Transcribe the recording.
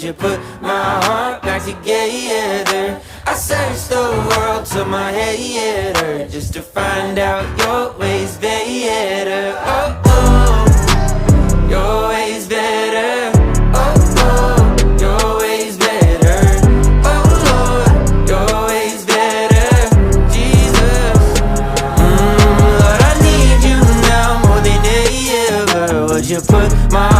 you put my heart back together? I searched the world till my head hurt, just to find out your ways better. Oh, oh, your ways better. Oh, oh, your ways better. Oh, Lord, your ways better. Jesus, Lord, I need you now more than ever. Would you put my